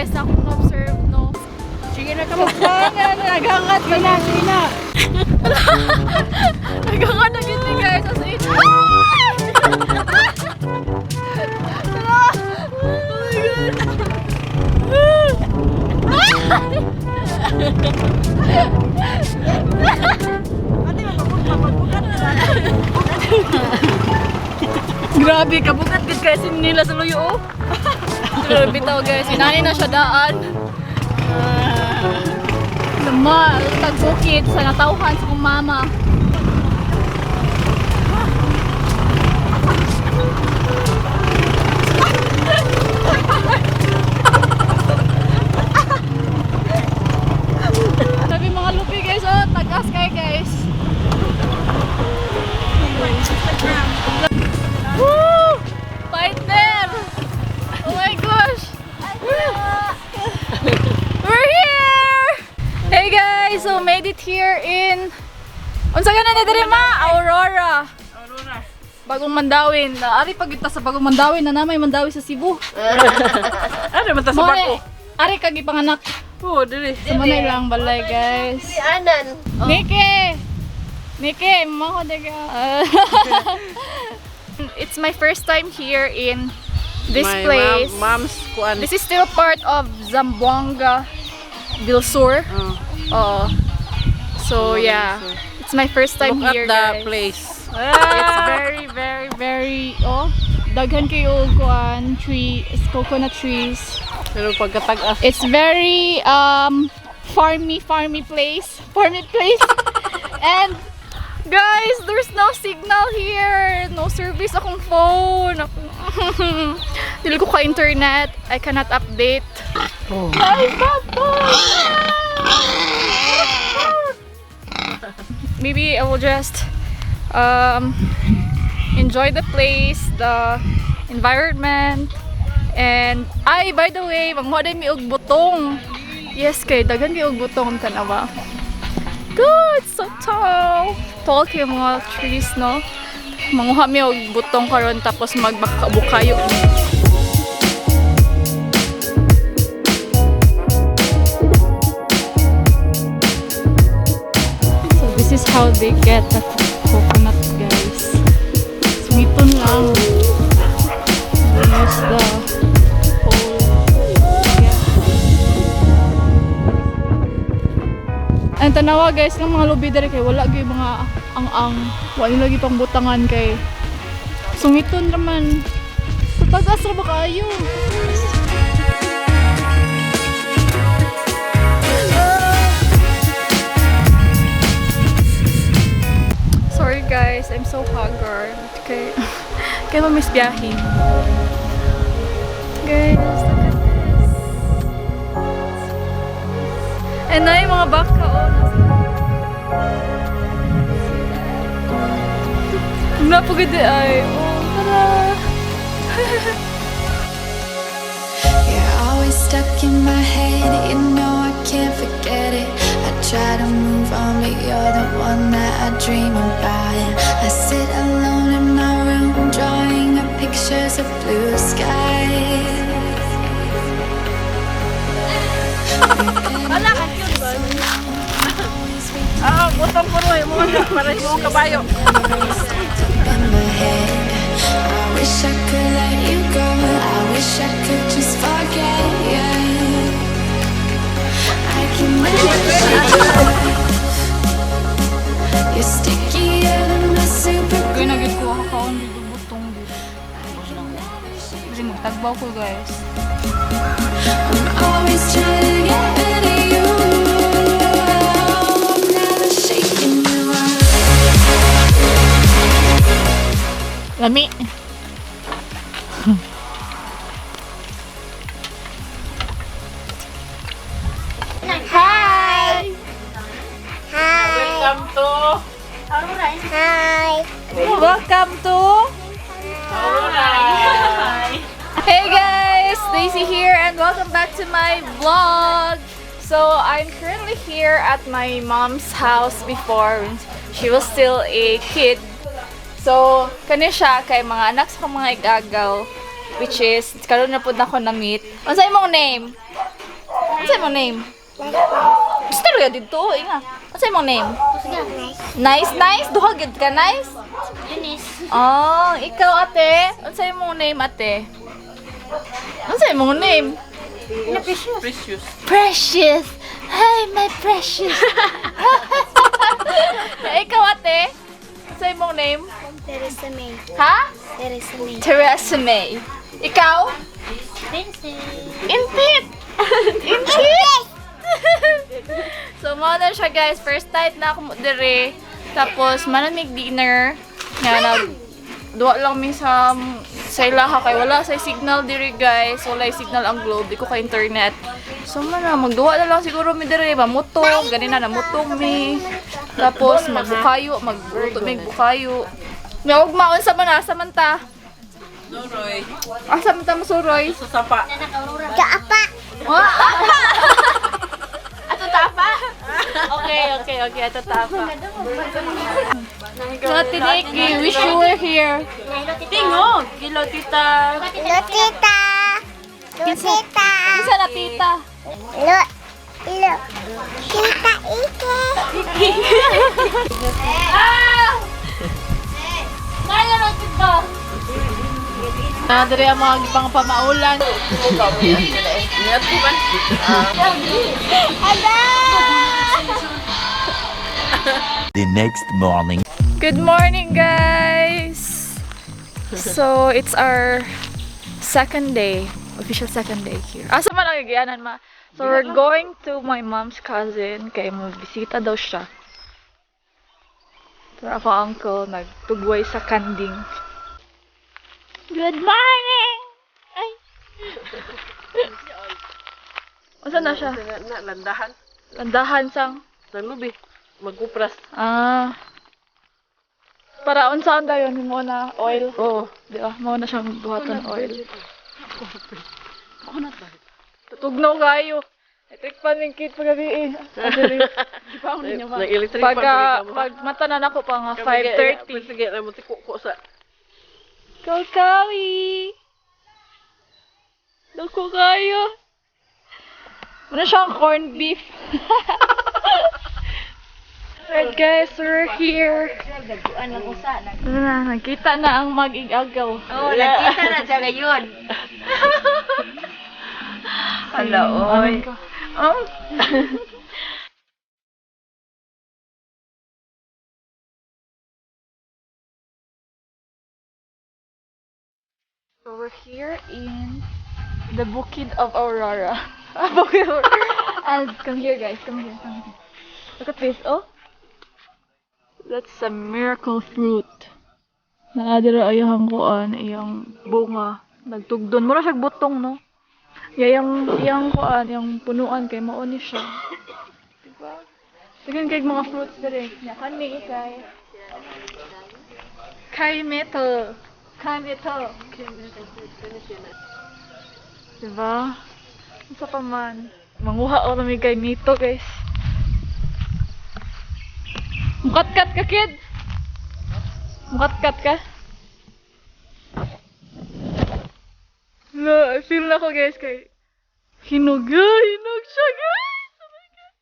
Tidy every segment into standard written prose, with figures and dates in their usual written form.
guys, akong observe, no? Sige na kamagbangan, naghangat ka na, sige na. Naghangat na gini guys, as in. Grabe, kabukat gid guys nila sa luyo oh. Pero bitaw guys, inani na siya daan. Lama, tagbukid sa natauhan sa kong mama. Sabi mga lupi guys, oh, tagas kayo guys. Woo! Partner! Oh my gosh! We're here! Hey guys, so made it here in unsa ka na diri ma? Aurora. Bagong Mandawin. Ari pagita sa Bagong Mandawin na namay Mandawi sa Cebu. Ano man ta sa bako? Ari kagi panganak. Oo, dili. Sa manay lang balay guys. Si Anan. Nike! Nike, mako daga. It's my first time here in this My place. mom's kuan. This is still part of Zamboanga del Sur. Oh. So yeah, it's my first time Look here, at the guys. place. It's very daghan kayo kuan tree, coconut trees. Pero pagkatag-as. It's very farmy place. And guys, there's no signal here. No service akong phone. Dili ko ka internet. I cannot update. Oh. Ay, papa! Maybe I will just enjoy the place, the environment, and by the way, manghuday mi og butong. Yes, kay daghan kay og butong tanawa. Good, so tall. Tall kay mga trees, no? Manguha mi og butong karon tapos magbukayo. So this is how they get the coconut, guys. Sweeton lang. They use the whole. Ang tanawa guys ng mga lobby dere kay wala gyud mga ang wala lagi pang butangan kay sungiton raman. Tagas ra ba kaayo? Sorry guys, I'm so haggard. Okay. Kaya miss biyahe. Guys, look at this. And na yung mga baka oh. Napagod ay. Oh, tara. You're always stuck in my head, you know I can't forget it. I try to move on, but you're the one that I dream about. I sit alone in my room, drawing up pictures of blue skies. Wala ka cute ba? Ah, butong ko rin mo para yung kabayo. In my head, I wish I could let you go. I wish I could just forget you. I can never shake you off. You're stickier than my super Kaya glue. naging kuha ka kaon dito butong dito. Kasi magtagbaw ko guys. I'm always trying to get rid of you. I'm never shaking you off. Lami. Hi! Hi! Welcome to Hi! Welcome to Aurora. Hey guys, Daisy here and welcome back to my vlog. So I'm currently here at my mom's house before when she was still a kid. So kani siya kay mga anak sa mga igagaw, which is karon na pud nako na meet. Unsa imong name? Ano mo name? Gusto rin ka dito. Inga. Ano mo name? Nice, nice? Duha gid ka, nice? Oh, ikaw ate. Ano mo name ate? Ano mo name? Precious. Precious. Hi, my precious. Ikaw ate? Ano mo name? Teresa May. Ha? Teresa May. Teresa May. Ikaw? Intit! Intit! So, na siya guys. First night na ako dire. Tapos, manamig dinner. Nga, duwa lang mi sa ilaha kay wala sa signal dire guys. Wala signal ang globe. Di ko ka internet. So, magduwa na lang siguro mi dire. Mamutong. Ganina, namutong mi. Tapos, magbukayo. Magbuto mi bukayo. Ngawag maon sa mana. Samanta. Suroy. Samanta mo suroy. Susapa. Kaapa. Ato tapa? Okay. Ato tapa. So, Tiniki, wish you were here. Tingog. Kilo tita. Lotita. Lotita. Isa na tita. Lo. Tita Ike. Kaya na tita. Dari ang mga gipang pamaulan. Ingat ko man. The next morning. Good morning, guys! So, it's our second day. Official second day here. Asa man ang giyanan ma? So, we're going to my mom's cousin. Kaya magbisita daw siya. So, ako uncle, nagtugway sa kanding. Good morning! Ay! Asa na siya? Landahan. Landahan sang. Sa lubi. Magkupras. Ah. Para unsaon dayon mo na oil. Oo. Di ba? Mo na siyang buhaton oil. Ako na ba? Tutugnaw kayo. Electric fan yung kit pagabi eh. Di pa ako ninyo ma. Nag-electric fan Pag mata na nako pa nga 5:30. Sige, na mo tikuko sa. Kakawi! Dako kayo. Ano siyang corned beef. Alright guys, we're here. Nakita na ang mag-igagaw. Oh, nakita na siya ngayon. Hala, oy. Oh. So we're here in the Bukid of Aurora. Bukid of Aurora. And come here guys, come here. Look at this, oh. That's a miracle fruit. Naadira ayang kuan, iyang bunga. Nagtugdon. Mura siya butong, no? Iyang kuan, yung punuan kay mauni siya. Diba? Sige kay mga fruits dire. Nya kani kay metal. Diba? Isa pa man. Manguha ako namin kay Mito, guys. Mukat-kat ka, kid? Mukat-kat ka? No, I feel na ako, guys, kay hinog siya, guys! Oh my God!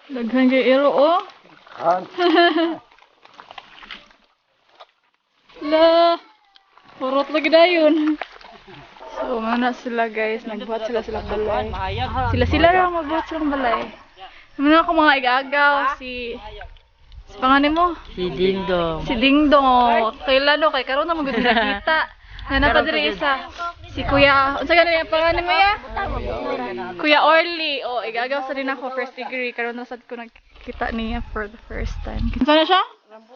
Daghan kay iro, oh. La, purot lagi dayon. So, mana sila guys, nagbuhat silang balay. Sila lang magbuhat silang balay. Muna ako mga igagaw, si pangalan mo? Si Dingdong. Si Dingdong. Kailan no, kay karon na magud nakita. Nana pa diri isa. Si Kuya, unsa ganun yung pangalan mo ya? Kuya Orly. Oh, igagaw sa din ako first degree karon na sad ko nakita niya for the first time. Kinsa na siya?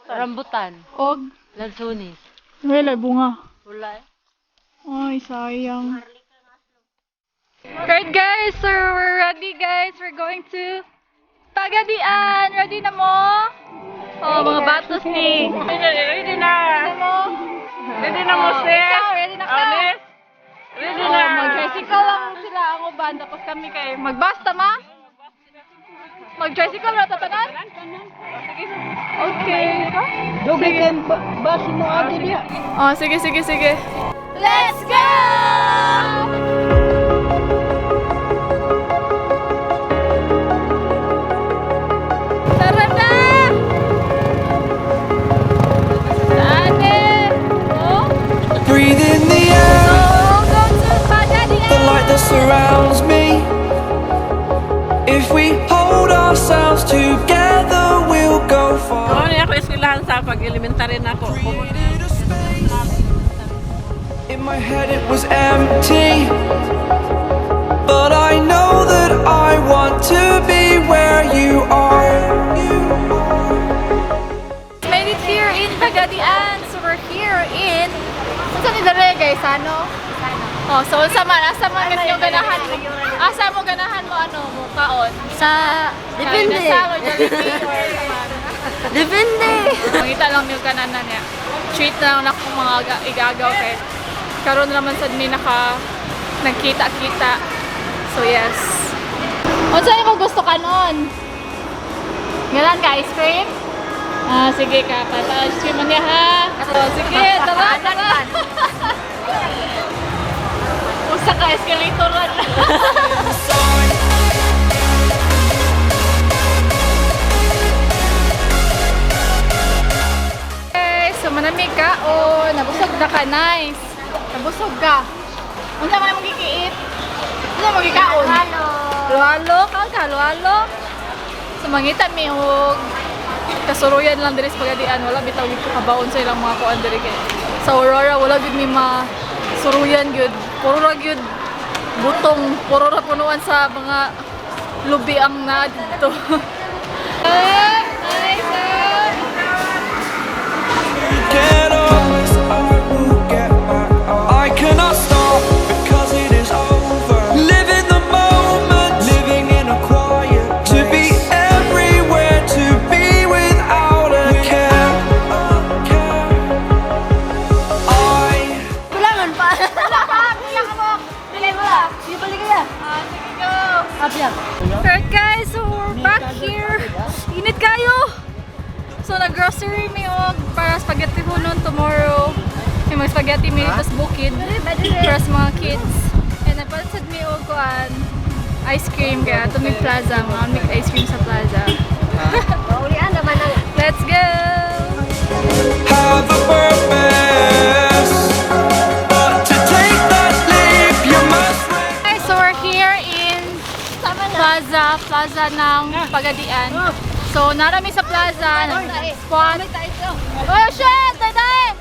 Rambutan. Og Lansunis. wala bunga. Wala. Ay, sayang. Alright guys, so we're ready guys. We're going to Pagadian. Ready na mo? Oh, mga batos ni. Ready na. Ready na mo? Ready na mo, sis. Ikaw, Tricycle lang sila ang uban, tapos kami kay magbasta ma? Mag-tricycle na tatanan? Okay. Doble kay baso mo agi diya. Oh, sige. Let's go! Tara na! Ate! Oh? Breathe in the air, Oh, go to Pagadi! the light that surrounds me. If we hold ourselves together, we'll go far. Ano ako eskwelahan sa pag-elementary na ako. Created a space. In my head it was empty, but I know that I want to be where you are. Made it here in Pagadian. So we're here in... Saan ni Dere guys? Ano? Oh, so asa man kasi yung ganahan mo? Asa mo ganahan mo ano mo kaon? Sa Depende. Sa Jollibee or Depende. Mangita lang yung kananan niya. Treat na lang akong mga igagaw kay karon naman sad ni nagkita-kita. So yes. Unsa mo gusto kanon? Ngalan ka ice cream? Ah, sige ka. Pata ice cream man niya ha. So, sige, tara. Usa ka escalator ran. Okay, so manamig ka o nabusog na ka, nice. Nabusog ka. Unsa man mo gikiit? Unsa mo gikaon? Halo ka, halo. So mangita mi og kasuruyan lang diri sa Pagadian, wala bitaw gid ko kabaon sa ilang mga kuan diri kay. Sa Aurora wala gid mi suruyan gyud. Puro ra gyud butong, puro ra punuan sa mga lubi ang na dito. Get up, I will get back up. I cannot stop because it is over. Live in the moment, living in a quiet place. To be everywhere, to be without a care. Kulangan pa. Wala pa. Kuya ka mo. Bilay mo lang. Di balik kaya. Sige go. Abyan. Alright guys, so we're back here. Init kayo. So nag-grocery mi og para spaghetti hunon tomorrow. May mga spaghetti mi tas bukid para sa mga kids. And napansad mi og kuan ice cream kaya ato mi plaza, mga make ice cream sa plaza. Maulian naman ang Let's go! Have a purpose, but to take that leap, you must. Guys, so we're here in plaza ng Pagadian. So narami sa plaza, spot. Oh shit! Day!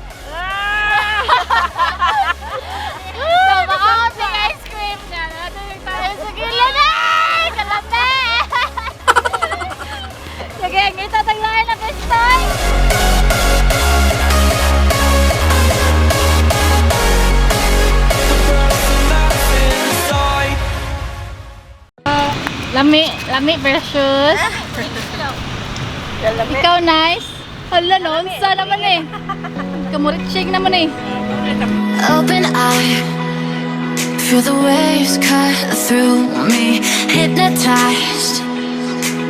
So makakas yung ice cream niya. Natulog tayo sa gilid na! Kalate! Sige, ngita taglayan na pistoy! Lami precious. Ikaw nice. Hala no, unsa naman eh. Kamurit shake naman eh. Open eye, feel the waves cut through me, hypnotized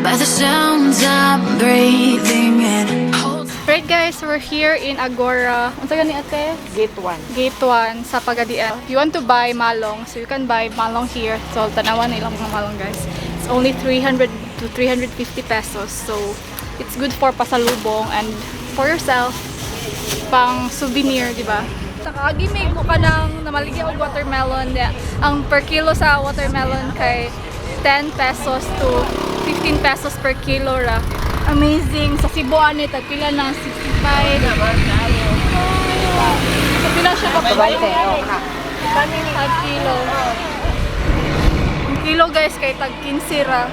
by the sounds I'm breathing in. Right guys, we're here in Agora. Unsa gani ate? Gate 1. Gate 1 sa Pagadian. If you want to buy malong, so you can buy malong here. So tanawan nilang mga malong guys. It's only 300 to 350 pesos. So it's good for pasalubong and for yourself pang souvenir, di ba? Saka gimig mo ka ng namaligya og watermelon. Ang per kilo sa watermelon kay 10 pesos to 15 pesos per kilo ra. Amazing. Sa Cebu ani tagpila na 65. So pila siya ka pa? 5 kilo. Ang kilo guys kay tag 15 ra.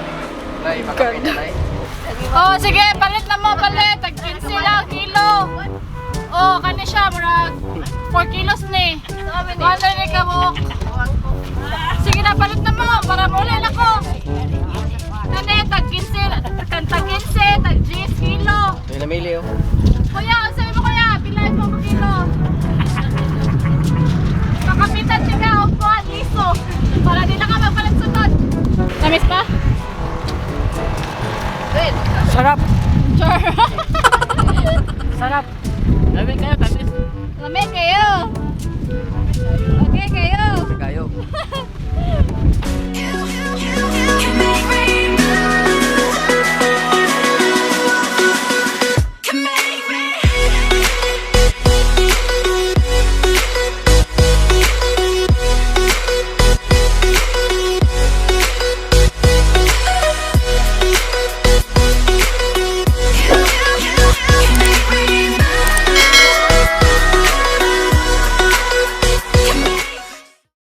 Oh, sige, palit na mo, palit. Tag 15 lang kilo. Oh, kani siya murag 4 kilos ni. Wala ni ka mo. Sige na, palit na mo para muli na ko. Kani tag 15, tag 10 kilo. Namili oh. Kuya, sabi mo kuya, pilay mo kilo. Kakapitan siya ka, upuan, liso. Sarap. Lamig kayo, tatis. Lamig kayo.